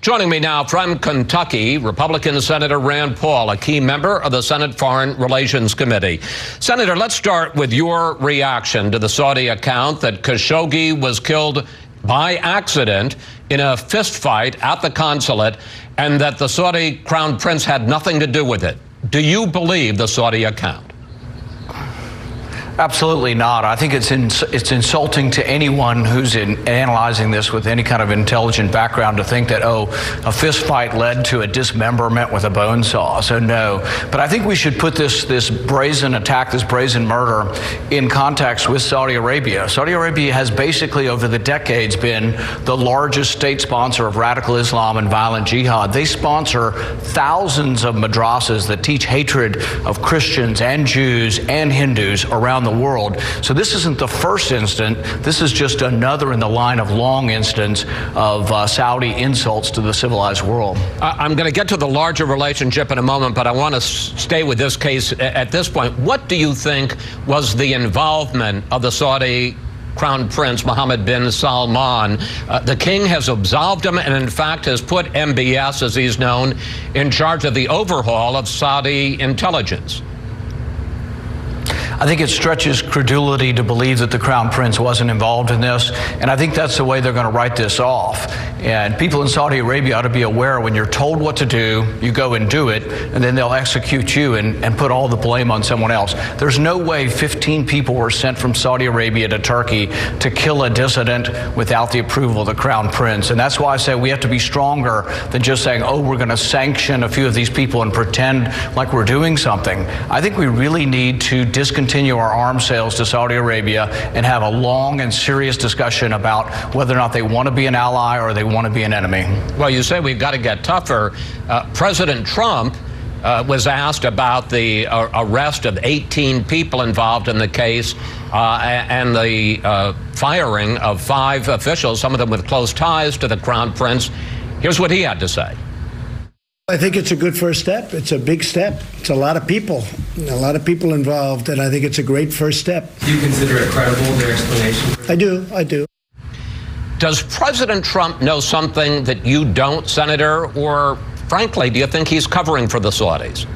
Joining me now from Kentucky, Republican Senator Rand Paul, a key member of the Senate Foreign Relations Committee. Senator, let's start with your reaction to the Saudi account that Khashoggi was killed by accident in a fistfight at the consulate and that the Saudi crown prince had nothing to do with it. Do you believe the Saudi account? Absolutely not. I think it's insulting to anyone who's analyzing this with any kind of intelligent background to think that, a fist fight led to a dismemberment with a bone saw. So no. But I think we should put this brazen attack, this brazen murder, in context with Saudi Arabia. Saudi Arabia has basically over the decades been the largest state sponsor of radical Islam and violent jihad. They sponsor thousands of madrasas that teach hatred of Christians and Jews and Hindus around the world. So this isn't the first incident. This is just another in the line of long incidents of Saudi insults to the civilized world. I'm going to get to the larger relationship in a moment, but I want to stay with this case at this point. What do you think was the involvement of the Saudi Crown Prince Mohammed bin Salman? The king has absolved him and, in fact, has put MBS, as he's known, in charge of the overhaul of Saudi intelligence. I think it stretches credulity to believe that the Crown Prince wasn't involved in this, and I think that's the way they're going to write this off. And people in Saudi Arabia ought to be aware when you're told what to do, you go and do it, and then they'll execute you and put all the blame on someone else. There's no way 15 people were sent from Saudi Arabia to Turkey to kill a dissident without the approval of the Crown Prince. And that's why I say we have to be stronger than just saying, we're going to sanction a few of these people and pretend like we're doing something. I think we really need to discontinue our arms sales to Saudi Arabia and have a long and serious discussion about whether or not they want to be an ally or they want to be an enemy. Well, you say we've got to get tougher. President Trump was asked about the arrest of 18 people involved in the case and the firing of 5 officials, some of them with close ties to the Crown Prince. Here's what he had to say. I think it's a good first step. It's a big step. It's a lot of people involved, and I think it's a great first step. Do you consider it credible, their explanation? I do. Does President Trump know something that you don't, Senator? Or, frankly, do you think he's covering for the Saudis?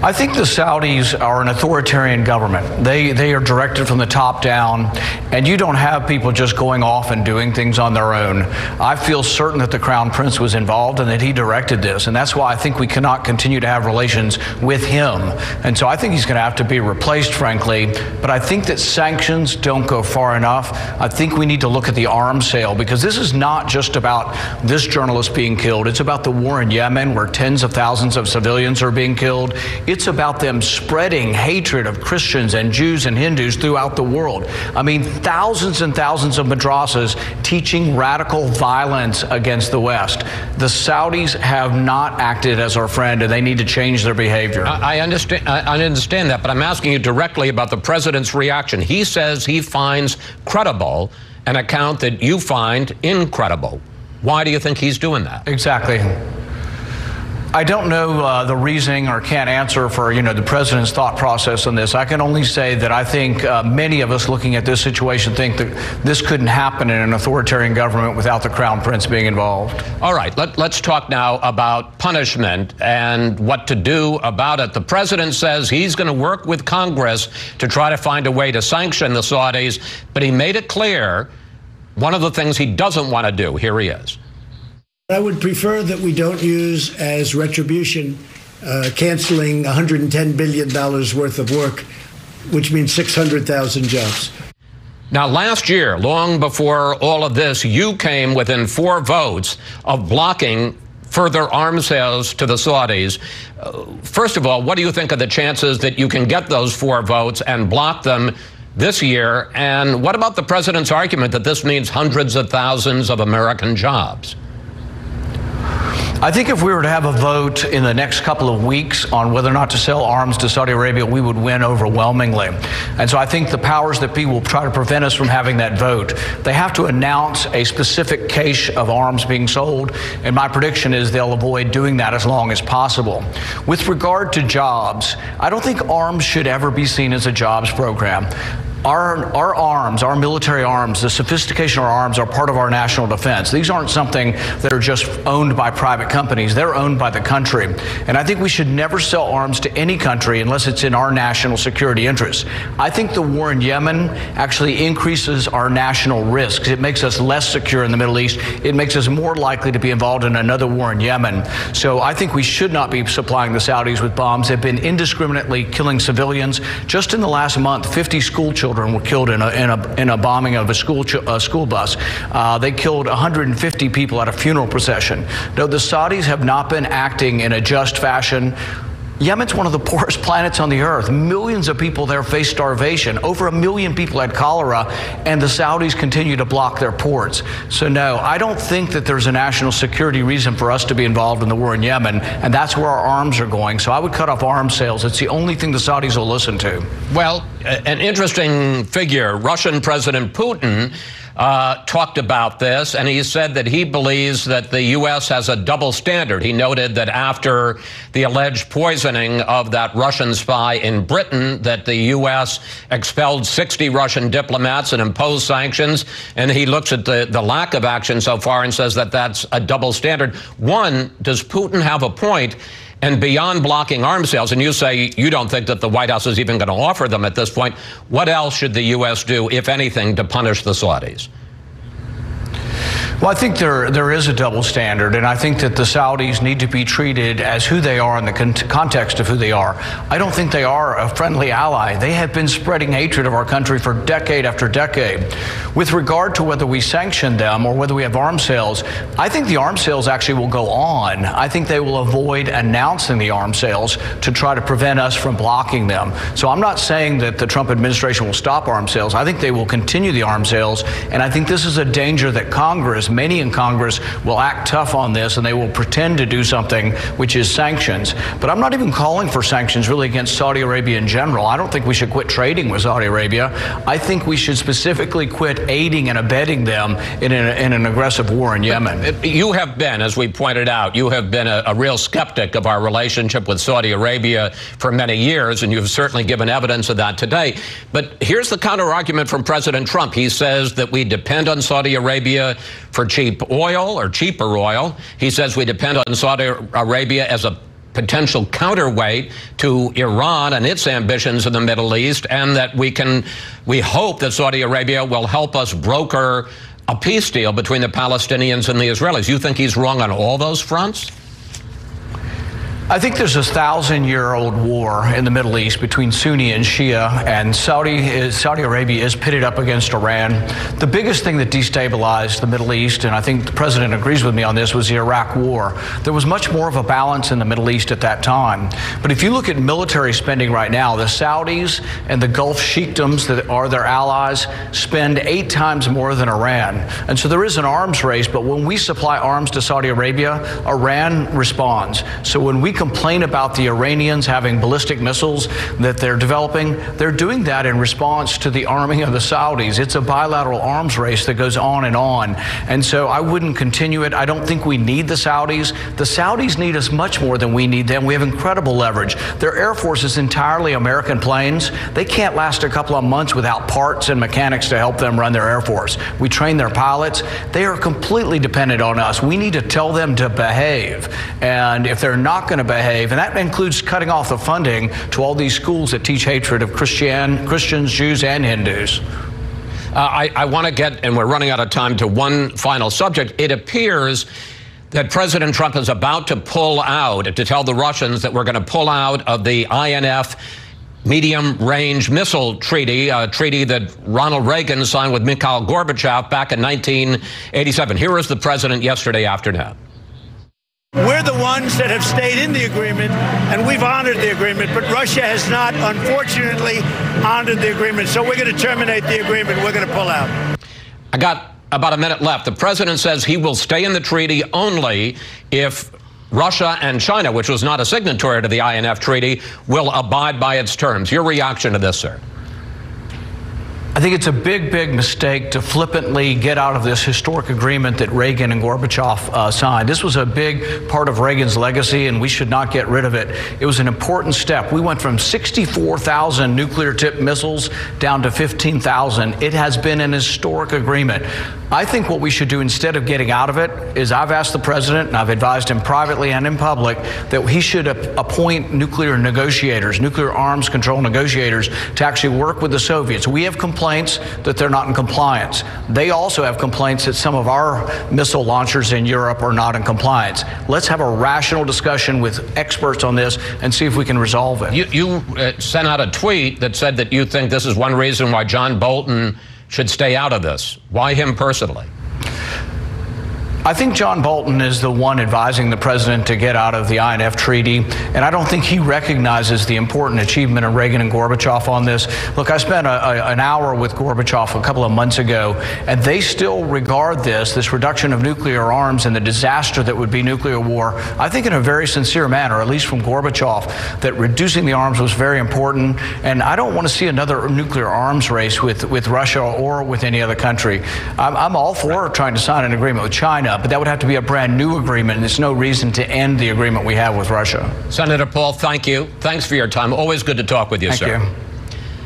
I think the Saudis are an authoritarian government. They are directed from the top down, and you don't have people just going off and doing things on their own. I feel certain that the Crown Prince was involved and that he directed this, and that's why I think we cannot continue to have relations with him. And so I think he's going to have to be replaced, frankly, but I think that sanctions don't go far enough. I think we need to look at the arms sale, because this is not just about this journalist being killed. It's about the war in Yemen, where tens of thousands of civilians are being killed. It's about them spreading hatred of Christians and Jews and Hindus throughout the world. I mean, thousands and thousands of madrasas teaching radical violence against the West. The Saudis have not acted as our friend, and they need to change their behavior. I understand that, but I'm asking you directly about the president's reaction. He says he finds credible an account that you find incredible. Why do you think he's doing that? Exactly. I don't know the reasoning or can't answer for, the president's thought process on this. I can only say that I think many of us looking at this situation think that this couldn't happen in an authoritarian government without the Crown Prince being involved. All right, let's talk now about punishment and what to do about it. The president says he's going to work with Congress to try to find a way to sanction the Saudis, but he made it clear one of the things he doesn't want to do. Here he is. I would prefer that we don't use as retribution canceling $110 billion worth of work, which means 600,000 jobs. Now, last year, long before all of this, you came within 4 votes of blocking further arms sales to the Saudis. First of all, what do you think of the chances that you can get those 4 votes and block them this year? And what about the president's argument that this means hundreds of thousands of American jobs? I think if we were to have a vote in the next couple of weeks on whether or not to sell arms to Saudi Arabia, we would win overwhelmingly. And so I think the powers that be will try to prevent us from having that vote. They have to announce a specific cache of arms being sold, and my prediction is they'll avoid doing that as long as possible. With regard to jobs, I don't think arms should ever be seen as a jobs program. Our arms, our military arms, the sophistication of our arms are part of our national defense. These aren't something that are just owned by private companies. They're owned by the country. And I think we should never sell arms to any country unless it's in our national security interests. I think the war in Yemen actually increases our national risks. It makes us less secure in the Middle East. It makes us more likely to be involved in another war in Yemen. So I think we should not be supplying the Saudis with bombs. They've been indiscriminately killing civilians. Just in the last month, 50 school children were killed in a bombing of a school bus. They killed 150 people at a funeral procession. No, the Saudis have not been acting in a just fashion. Yemen's one of the poorest planets on the earth. Millions of people there face starvation. Over 1 million people had cholera, and the Saudis continue to block their ports. So no, I don't think that there's a national security reason for us to be involved in the war in Yemen, and that's where our arms are going. So I would cut off arms sales. It's the only thing the Saudis will listen to. Well, an interesting figure, Russian President Putin, talked about this, and he said that he believes that the U.S. has a double standard. He noted that after the alleged poisoning of that Russian spy in Britain, that the U.S. expelled 60 Russian diplomats and imposed sanctions, and he looks at the lack of action so far and says that that's a double standard. One, does Putin have a point? And beyond blocking arms sales, and you say you don't think that the White House is even going to offer them at this point, what else should the U.S. do, if anything, to punish the Saudis? Well, I think there is a double standard, and I think that the Saudis need to be treated as who they are in the context of who they are. I don't think they are a friendly ally. They have been spreading hatred of our country for decade after decade. With regard to whether we sanction them or whether we have arms sales, I think the arms sales actually will go on. I think they will avoid announcing the arms sales to try to prevent us from blocking them. So I'm not saying that the Trump administration will stop arms sales. I think they will continue the arms sales, and I think this is a danger that Congress, many in Congress, will act tough on this, and they will pretend to do something, which is sanctions. But I'm not even calling for sanctions really against Saudi Arabia in general. I don't think we should quit trading with Saudi Arabia. I think we should specifically quit aiding and abetting them in an aggressive war in Yemen. You have been, as we pointed out, you have been a real skeptic of our relationship with Saudi Arabia for many years, and you've certainly given evidence of that today. But here's the counter-argument from President Trump. He says that we depend on Saudi Arabia for cheap oil or cheaper oil. He says we depend on Saudi Arabia as a potential counterweight to Iran and its ambitions in the Middle East, and that we hope that Saudi Arabia will help us broker a peace deal between the Palestinians and the Israelis. You think he's wrong on all those fronts? I think there's a 1,000-year-old war in the Middle East between Sunni and Shia, and Saudi Arabia is pitted up against Iran. The biggest thing that destabilized the Middle East, and I think the president agrees with me on this, was the Iraq War. There was much more of a balance in the Middle East at that time. But if you look at military spending right now, the Saudis and the Gulf sheikdoms that are their allies spend 8 times more than Iran. And so there is an arms race, but when we supply arms to Saudi Arabia, Iran responds. So when we complain about the Iranians having ballistic missiles that they're developing, they're doing that in response to the arming of the Saudis. It's a bilateral arms race that goes on. And so I wouldn't continue it. I don't think we need the Saudis. The Saudis need us much more than we need them. We have incredible leverage. Their Air Force is entirely American planes. They can't last a couple of months without parts and mechanics to help them run their Air Force. We train their pilots. They are completely dependent on us. We need to tell them to behave. And if they're not going to behave, and that includes cutting off the funding to all these schools that teach hatred of Christians, Jews, and Hindus. I want to get, and we're running out of time, to one final subject. It appears that President Trump is about to pull out, to tell the Russians that we're going to pull out of the INF medium-range missile treaty, a treaty that Ronald Reagan signed with Mikhail Gorbachev back in 1987. Here is the president yesterday afternoon. We're the ones that have stayed in the agreement, and we've honored the agreement, but Russia has not, unfortunately, honored the agreement. So we're going to terminate the agreement. We're going to pull out. I got about a minute left. The president says he will stay in the treaty only if Russia and China, which was not a signatory to the INF treaty, will abide by its terms. Your reaction to this, sir? I think it's a big mistake to flippantly get out of this historic agreement that Reagan and Gorbachev signed. This was a big part of Reagan's legacy, and we should not get rid of it. It was an important step. We went from 64,000 nuclear-tipped missiles down to 15,000. It has been an historic agreement. I think what we should do instead of getting out of it is, I've asked the president, and I've advised him privately and in public, that he should appoint nuclear negotiators, nuclear arms control negotiators, to actually work with the Soviets. We have complaints that they're not in compliance. They also have complaints that some of our missile launchers in Europe are not in compliance. Let's have a rational discussion with experts on this and see if we can resolve it. You sent out a tweet that said that you think this is one reason why John Bolton should stay out of this. Why him personally? I think John Bolton is the one advising the president to get out of the INF Treaty, and I don't think he recognizes the important achievement of Reagan and Gorbachev on this. Look, I spent an hour with Gorbachev a couple of months ago, and they still regard this reduction of nuclear arms and the disaster that would be nuclear war, I think in a very sincere manner, at least from Gorbachev, that reducing the arms was very important, and I don't want to see another nuclear arms race with Russia or with any other country. I'm all for trying to sign an agreement with China, but that would have to be a brand new agreement, and there's no reason to end the agreement we have with Russia. Senator Paul, thank you. Thanks for your time. Always good to talk with you, sir. Thank you.